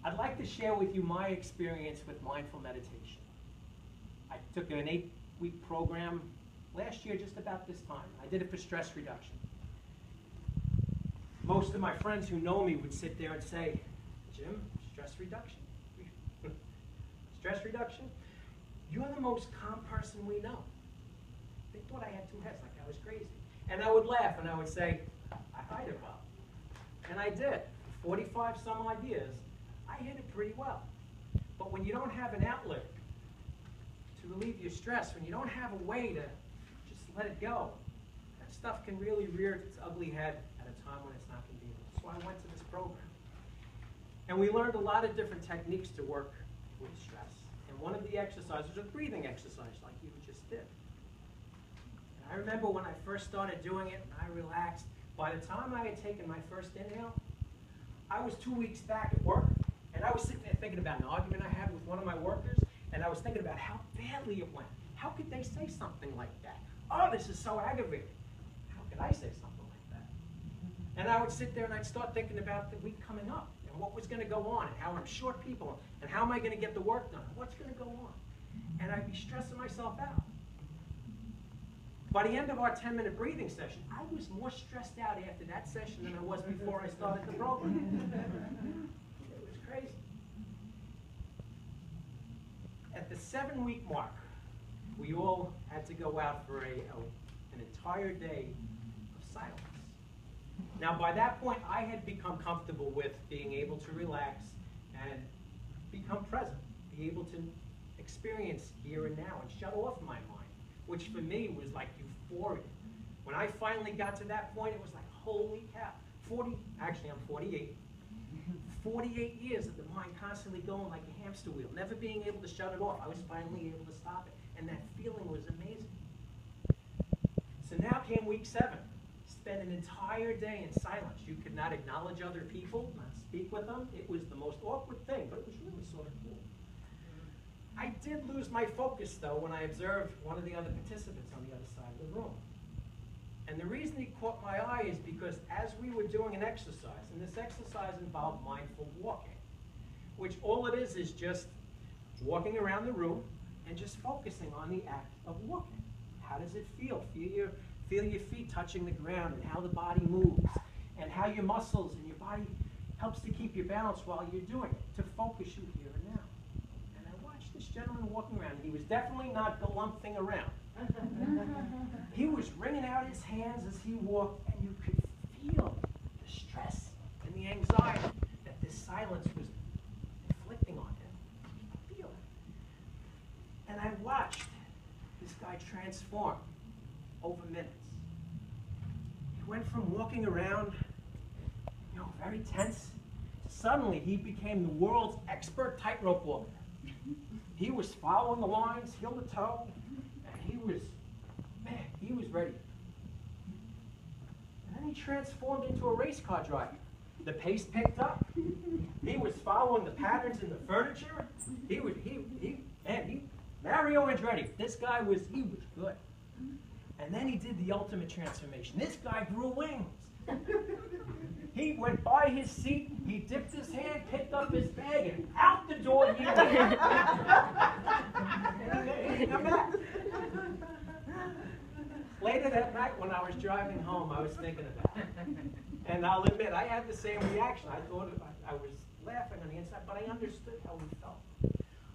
I'd like to share with you my experience with mindful meditation. I took an 8-week program last year just about this time. I did it for stress reduction. Most of my friends who know me would sit there and say, Jim, stress reduction? Stress reduction? You're the most calm person we know. They thought I had 2 heads, like I was crazy. And I would laugh and I would say, I hide it well. And I did. 45 some odd years, I hid it pretty well. But when you don't have an outlet to relieve your stress, when you don't have a way to just let it go, that stuff can really rear its ugly head at a time when it's not convenient. So I went to this program. And we learned a lot of different techniques to work with stress. And one of the exercises was a breathing exercise like you just did. And I remember when I first started doing it and I relaxed, by the time I had taken my first inhale, I was 2 weeks back at work, and I was sitting there thinking about an argument I had with one of my workers, and I was thinking about how badly it went. How could they say something like that? Oh, this is so aggravating. How could I say something like that? And I would sit there and I'd start thinking about the week coming up, and what was going to go on, and how I'm short people, and how am I going to get the work done, and what's going to go on. And I'd be stressing myself out. By the end of our 10-minute breathing session, I was more stressed out after that session than I was before I started the program. It was crazy. At the 7-week mark, we all had to go out for an entire day of silence. Now, by that point, I had become comfortable with being able to relax and become present, be able to experience here and now and shut off my mind, which for me was like euphoria. When I finally got to that point, it was like, holy cow. Actually, I'm 48. 48 years of the mind constantly going like a hamster wheel, never being able to shut it off. I was finally able to stop it, and that feeling was amazing. So now came week 7. Spent an entire day in silence. You could not acknowledge other people, not speak with them. It was the most awkward thing, but it was really sort of cool. I did lose my focus, though, when I observed one of the other participants on the other side of the room. And the reason he caught my eye is because as we were doing an exercise, and this exercise involved mindful walking, which all it is just walking around the room and just focusing on the act of walking. How does it feel? Feel your feet touching the ground and how the body moves and how your muscles and your body helps to keep your balance while you're doing it, to focus you here and now. And I watched this gentleman walking around, and he was definitely not galumphing around. He was wringing out his hands as he walked, and you could feel the stress and the anxiety that this silence was inflicting on him. Feel it. And I watched this guy transform over minutes. He went from walking around, very tense, to suddenly he became the world's expert tightrope walker. He was following the lines, heel to toe, and he was ready. And then he transformed into a race car driver. The pace picked up. He was following the patterns in the furniture. Mario Andretti, this guy was good. And then he did the ultimate transformation. This guy grew wings. He went by his seat, he dipped his hand, picked up his bag, and out the door he went. And he didn't come back. Later that night when I was driving home, I was thinking about it. And I'll admit, I had the same reaction. I thought I was laughing on the inside, but I understood how he felt.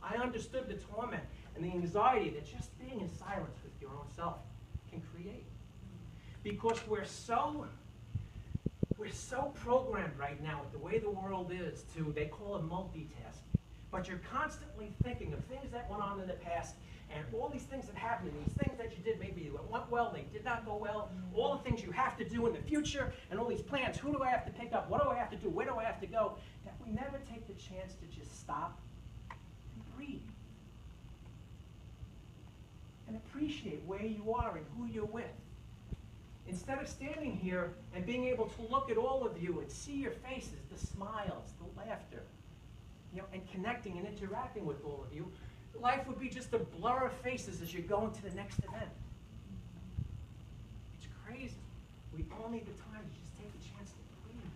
I understood the torment and the anxiety that just being in silence with your own self can create. Because we're so programmed right now with the way the world is to, they call it multitasking. But you're constantly thinking of things that went on in the past and all these things that happened and these things that you did, maybe went well, they did not go well, all the things you have to do in the future and all these plans. Who do I have to pick up? What do I have to do? Where do I have to go? That we never take the chance to just stop and breathe. And appreciate where you are and who you're with. Instead of standing here and being able to look at all of you and see your faces, the smiles, the laughter, and connecting and interacting with all of you, life would be just a blur of faces as you're going to the next event. It's crazy. We all need the time to just take a chance to breathe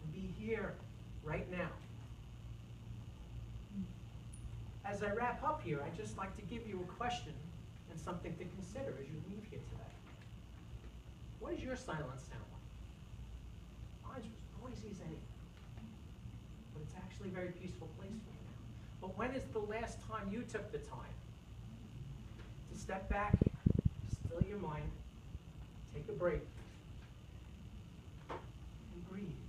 and be here right now. as I wrap up here, I'd just like to give you a question and something to consider as you leave here today. What does your silence sound like? Mine was noisy as anything. But it's actually a very peaceful place for me now. But when is the last time you took the time to step back, still your mind, take a break, and breathe?